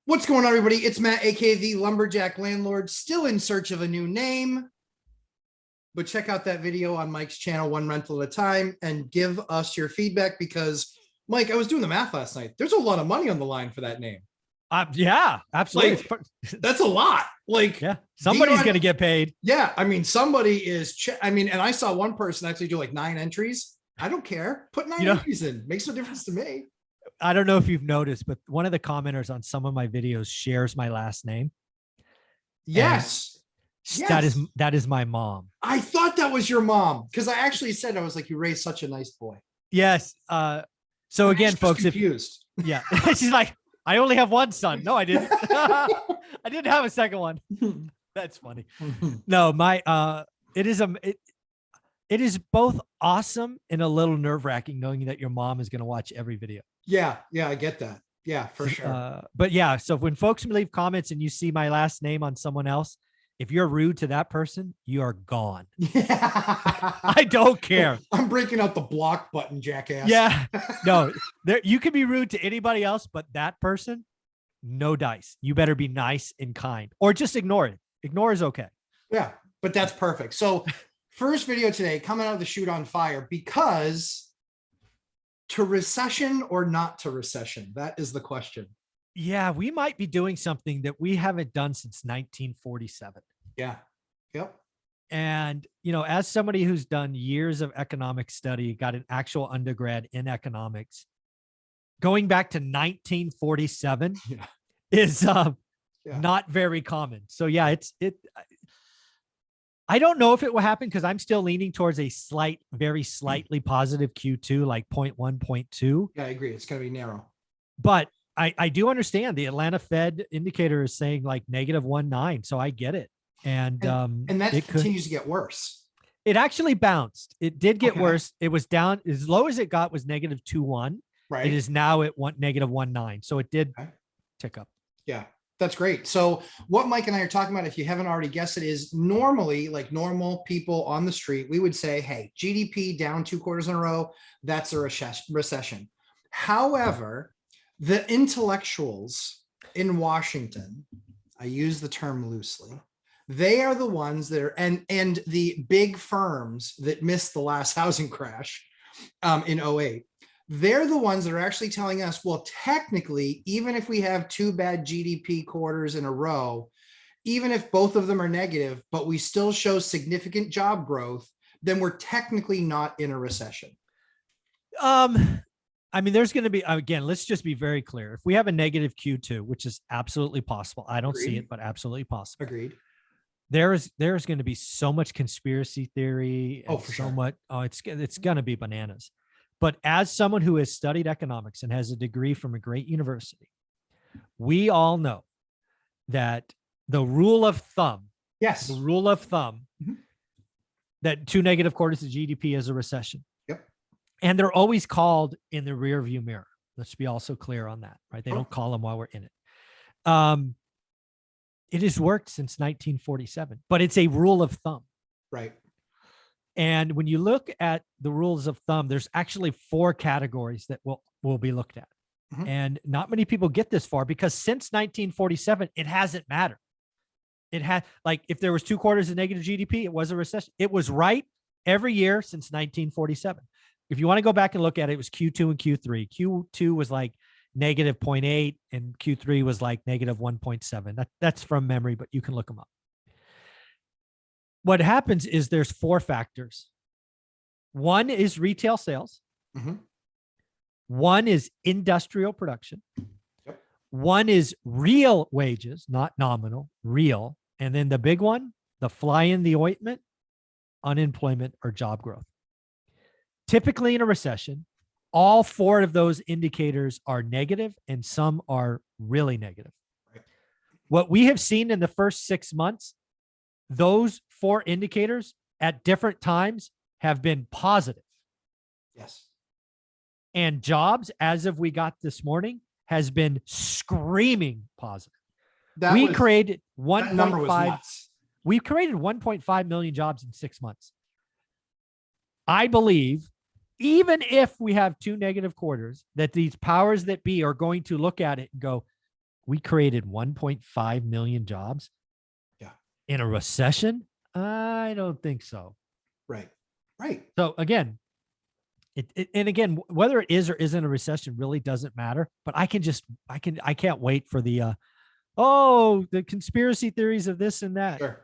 What's going on, everybody? It's Matt, aka the Lumberjack Landlord, still in search of a new name. But check out that video on Mike's channel, One Rental at a Time, and give us your feedback because, Mike, I was doing the math last night. There's a lot of money on the line for that name. Yeah, absolutely. Like, that's a lot. Like, yeah, somebody's going to get paid. Yeah, I mean, somebody is. And I saw one person actually do like 9 entries. I don't care. Put 9 entries in. Makes no difference to me. I don't know if you've noticed, but one of the commenters on some of my videos shares my last name. Yes. That is my mom. I thought that was your mom because I actually said, I was like, you raised such a nice boy. Yes. So again, folks, confused. Yeah, she's like, I only have one son. No, I didn't. I didn't have a second one. That's funny. No, it is both awesome and a little nerve-wracking knowing that your mom is going to watch every video. Yeah, I get that. Yeah, for sure. But yeah, so when folks leave comments and you see my last name on someone else, if you're rude to that person, you are gone. Yeah. I don't care. I'm breaking out the block button, jackass. Yeah. No, you can be rude to anybody else, but that person, no dice. You better be nice and kind or just ignore it. Ignore is okay. Yeah, but that's perfect. So first video today coming out of the chute on fire because to recession or not to recession? That is the question. Yeah, we might be doing something that we haven't done since 1947. Yeah. Yep. And, as somebody who's done years of economic study, got an actual undergrad in economics, going back to 1947 is not very common. So yeah, I don't know if it will happen because I'm still leaning towards a very slightly positive Q2, like 0.1, 0.2. Yeah, I agree. It's going to be narrow. But I do understand the Atlanta Fed indicator is saying like -1.9. So I get it. And that continues to get worse. It actually bounced. It did get worse. It was down as low as it got was -2.1. Right. It is now at -1.9. So it did tick up. Yeah. That's great. So what Mike and I are talking about, if you haven't already guessed it, is normally, like normal people on the street, we would say, hey, GDP down 2 quarters in a row, that's a recession. However, the intellectuals in Washington, I use the term loosely, they are the ones that are, and the big firms that missed the last housing crash in 2008. They're the ones that are actually telling us, well, technically, even if we have 2 bad GDP quarters in a row, even if both of them are negative, but we still show significant job growth, then we're technically not in a recession. I mean, there's going to be, again, let's just be very clear. If we have a negative Q2, which is absolutely possible, I don't see it, but absolutely possible. Agreed. There's going to be so much conspiracy theory. And so much. Oh, it's going to be bananas. But as someone who has studied economics and has a degree from a great university, we all know that the rule of thumb, that 2 negative quarters of GDP is a recession. Yep. And they're always called in the rear view mirror. Let's be also clear on that, right? They don't call them while we're in it. It has worked since 1947, but it's a rule of thumb. Right. And when you look at the rules of thumb, there's actually 4 categories that will be looked at. And not many people get this far because since 1947, it hasn't mattered. It had, like, if there was 2 quarters of negative GDP, it was a recession. It was right every year since 1947. If you want to go back and look at it, it was Q2 and Q3. Q2 was like -0.8 and Q3 was like -1.7. That's from memory, but you can look them up. What happens is there's 4 factors. One is retail sales. One is industrial production. Yep. One is real wages, not nominal, real. And then the big one, the fly in the ointment, unemployment or job growth. Typically in a recession, all 4 of those indicators are negative and some are really negative. Right. What we have seen in the first 6 months, those 4 indicators at different times have been positive. Yes. And jobs, as of we got this morning, has been screaming positive. We created 1.5 million jobs in 6 months. I believe even if we have 2 negative quarters, that these powers that be are going to look at it and go, we created 1.5 million jobs Yeah. in a recession? I don't think so. Right. Right. So again, and again, whether it is or isn't a recession really doesn't matter. But I can't wait for the the conspiracy theories of this and that. Sure.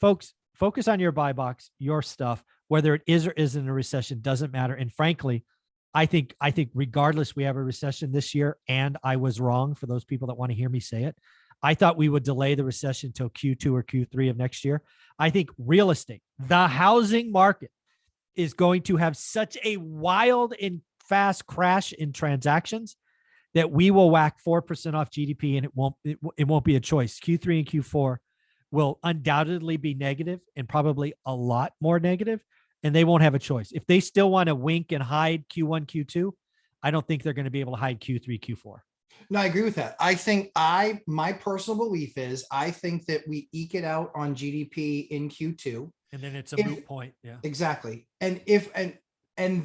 Folks, focus on your buy box, your stuff. Whether it is or isn't a recession doesn't matter. And frankly, I think regardless, we have a recession this year, and I was wrong for those people that want to hear me say it. I thought we would delay the recession till Q2 or Q3 of next year. I think real estate, the housing market, is going to have such a wild and fast crash in transactions that we will whack 4% off GDP, and it won't be a choice. Q3 and Q4 will undoubtedly be negative, and probably a lot more negative, and they won't have a choice. If they still want to wink and hide Q1, Q2, I don't think they're going to be able to hide Q3, Q4. No, I agree with that. I think my personal belief is I think that we eke it out on GDP in Q2. And then it's a moot point. Yeah, exactly. And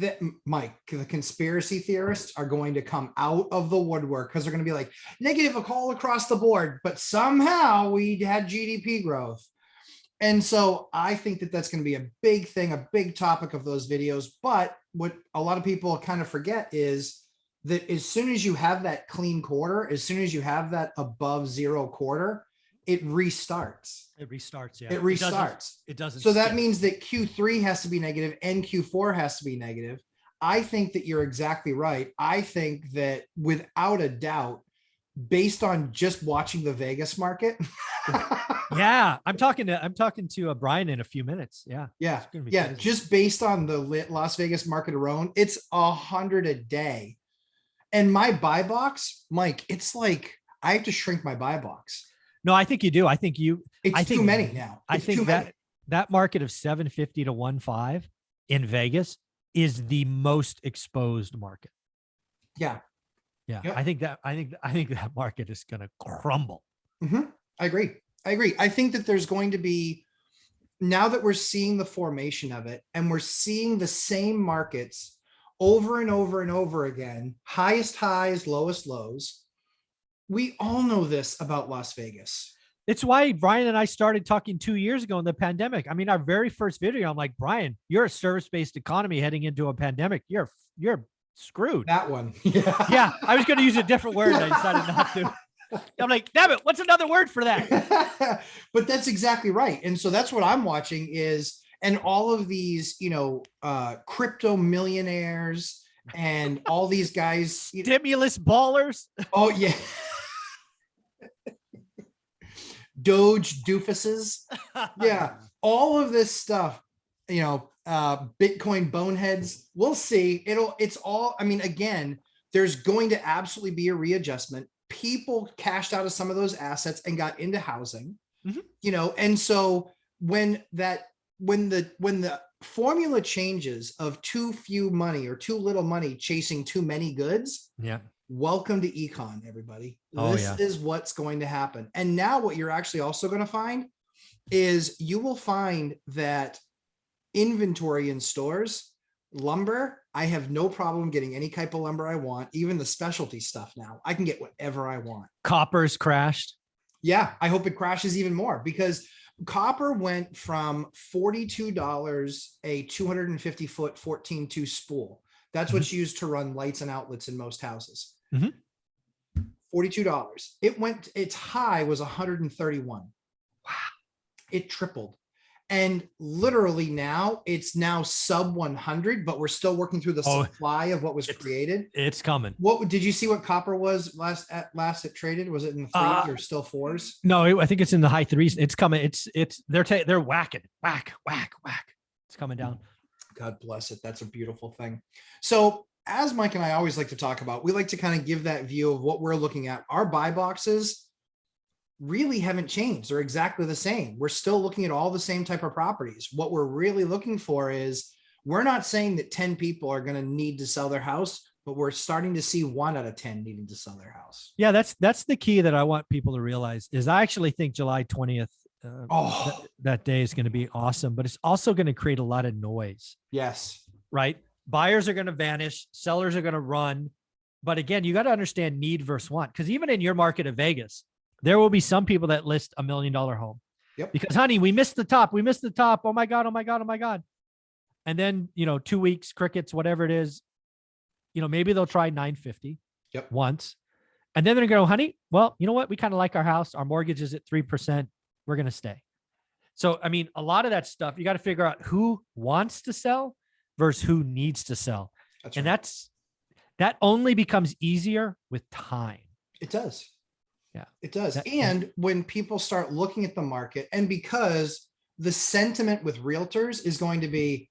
that, Mike, the conspiracy theorists are going to come out of the woodwork because they're going to be like negative all across the board, but somehow we had GDP growth. And so I think that that's going to be a big thing, a big topic of those videos. But what a lot of people kind of forget is that as soon as you have that clean quarter, as soon as you have that above zero quarter, it restarts. It restarts. Yeah, it restarts. It doesn't. So that means that Q3 has to be negative and Q4 has to be negative. I think that you're exactly right. I think that without a doubt, based on just watching the Vegas market. Yeah, I'm talking to Brian in a few minutes. Yeah. Yeah. Yeah. Crazy. Just based on the Las Vegas market alone, it's 100 a day. And my buy box, Mike, it's like I have to shrink my buy box. No, I think you do. I think too many now. I think that market of 750 to 1.5 in Vegas is the most exposed market. Yeah. Yeah. Yep. I think that market is going to crumble. Mm-hmm. I agree. I think that there's going to be, now that we're seeing the formation of it and we're seeing the same markets over and over and over again, highest highs, lowest lows. We all know this about Las Vegas. It's why Brian and I started talking 2 years ago in the pandemic. I mean, our very first video, I'm like, Brian, you're a service-based economy heading into a pandemic. You're screwed. That one. Yeah. I was going to use a different word. I decided not to. I'm like, damn it, what's another word for that? But that's exactly right. And so that's what I'm watching is, and all of these, crypto millionaires and all these guys. Stimulus ballers. Oh, yeah. Doge doofuses. Yeah. All of this stuff, Bitcoin boneheads. We'll see. It's all, I mean, again, there's going to absolutely be a readjustment. People cashed out of some of those assets and got into housing, and so when the formula changes of too few money or too little money chasing too many goods. Yeah. Welcome to econ, everybody. Oh, this is what's going to happen. And now what you're actually also going to find is you will find that inventory in stores, lumber, I have no problem getting any type of lumber I want, even the specialty stuff now. I can get whatever I want. Copper's crashed. Yeah, I hope it crashes even more because copper went from $42 a 250-foot 14-2 spool. That's what's used to run lights and outlets in most houses. $42. Its high was 131. Wow. It tripled. And literally now it's sub 100, but we're still working through the supply of what was created. It's coming. What did you see what copper was last it traded? Was it in the 3s or still 4s? No, I think it's in the high 3s. It's coming. They're whacking, whack. It's coming down. God bless it. That's a beautiful thing. So as Mike and I always like to talk about, we like to kind of give that view of what we're looking at. Our buy boxes really haven't changed. They're exactly the same. We're still looking at all the same type of properties. What we're really looking for is, we're not saying that 10 people are going to need to sell their house, but we're starting to see 1 out of 10 needing to sell their house. Yeah, that's the key that I want people to realize is I actually think July 20th, that day is going to be awesome, but it's also going to create a lot of noise. Yes. Right. Buyers are going to vanish. Sellers are going to run. But again, you got to understand need versus want. Because even in your market of Vegas, there will be some people that list $1 million home. Yep. Because, honey, we missed the top. We missed the top. Oh my God. Oh my God. Oh my God. And then, 2 weeks, crickets, whatever it is, maybe they'll try 950 once. And then they're going to go, honey, well, you know what? We kind of like our house. Our mortgage is at 3%. We're going to stay. So, I mean, a lot of that stuff, you got to figure out who wants to sell versus who needs to sell. And that only becomes easier with time. It does. Yeah, it does. And when people start looking at the market, and because the sentiment with realtors is going to be,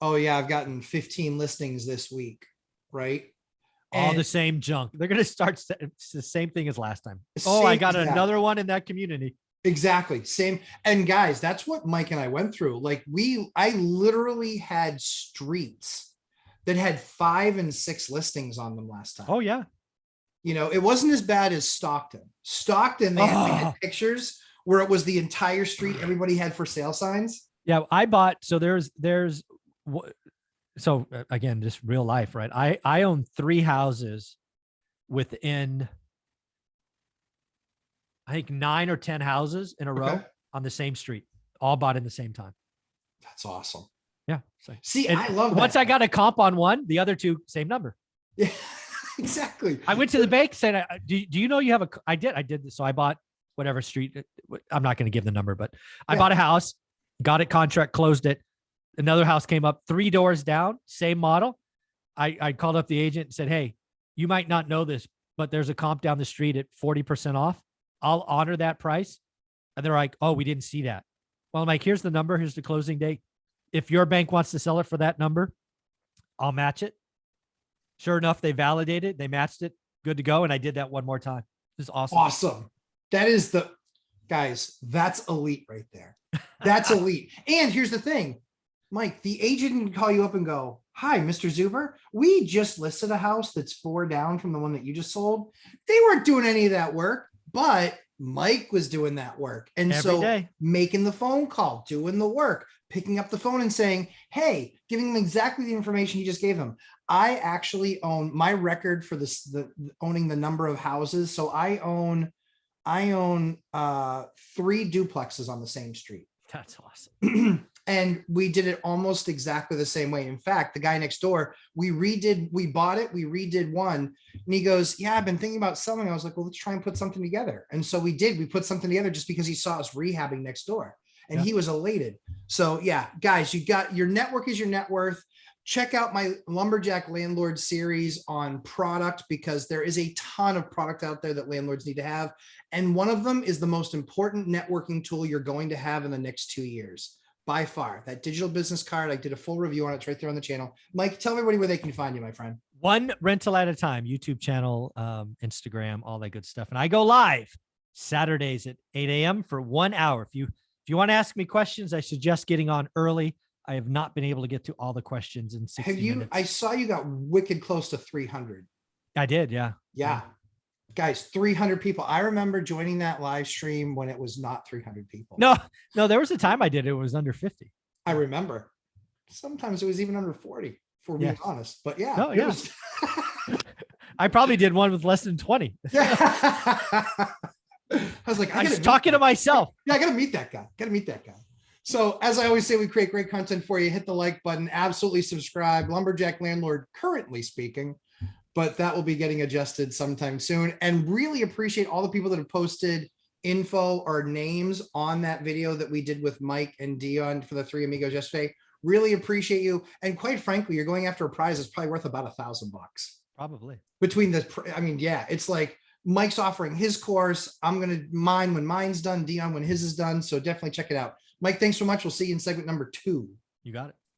oh yeah, I've gotten 15 listings this week, right? All the same junk. They're going to start. It's the same thing as last time. Oh, I got another one in that community. Exactly. Same. And guys, that's what Mike and I went through. Like I literally had streets that had 5 and 6 listings on them last time. Oh yeah. It wasn't as bad as Stockton. Stockton, they had pictures where it was the entire street. Everybody had for sale signs. Yeah. I bought, so so again, just real life, right? I own 3 houses within, I think 9 or 10 houses in a row on the same street, all bought in the same time. That's awesome. Yeah. See, I love that. Once I got a comp on one, the other 2, same number. Yeah, exactly. I went to the bank saying, do you know you have I did this. So I bought whatever street. I'm not going to give the number, but I bought a house, got it contract, closed it. Another house came up 3 doors down, same model. I called up the agent and said, hey, you might not know this, but there's a comp down the street at 40% off. I'll honor that price. And they're like, oh, we didn't see that. Well, I'm like, here's the number. Here's the closing date. If your bank wants to sell it for that number, I'll match it. Sure enough, they validated, they matched it, good to go. And I did that one more time. This is awesome. Awesome. That is guys, that's elite right there. That's elite. And here's the thing, Mike, the agent can call you up and go, hi, Mr. Zuber, we just listed a house that's 4 down from the one that you just sold. They weren't doing any of that work, but Mike was doing that work. And every day, making the phone call, doing the work, picking up the phone and saying, hey, giving them exactly the information he just gave him. I actually own my record for owning the number of houses. So I own 3 duplexes on the same street. That's awesome. And we did it almost exactly the same way. In fact, the guy next door, we bought it, we redid one, and he goes, yeah, I've been thinking about selling. I was like, well, let's try and put something together. And so we put something together just because he saw us rehabbing next door, and he was elated. So yeah, guys, you got your network is your net worth. Check out my Lumberjack Landlord series on product, because there is a ton of product out there that landlords need to have. And one of them is the most important networking tool you're going to have in the next 2 years. By far, that digital business card. I did a full review on it. It's right there on the channel. Mike, tell everybody where they can find you, my friend. One rental at a time, YouTube channel, Instagram, all that good stuff. And I go live Saturdays at 8 a.m. for 1 hour. If you want to ask me questions, I suggest getting on early. I have not been able to get to all the questions in 60 minutes. I saw you got wicked close to 300. I did. Yeah. Yeah. Guys, 300 people. I remember joining that live stream when it was not 300 people. No, there was a time I did. It was under 50. I remember. Sometimes it was even under 40, for being honest. But yeah. No, yeah. I probably did one with less than 20. Yeah. I was like, I was talking to myself. Yeah, I got to meet that guy. So as I always say, we create great content for you. Hit the like button, absolutely subscribe. Lumberjack Landlord, currently speaking, but that will be getting adjusted sometime soon. And really appreciate all the people that have posted info or names on that video that we did with Mike and Dion for the 3 amigos yesterday. Really appreciate you. And quite frankly, you're going after a prize that's probably worth about $1,000. Probably. It's like Mike's offering his course. I'm going to mine when mine's done, Dion when his is done. So definitely check it out. Mike, thanks so much. We'll see you in segment number 2. You got it.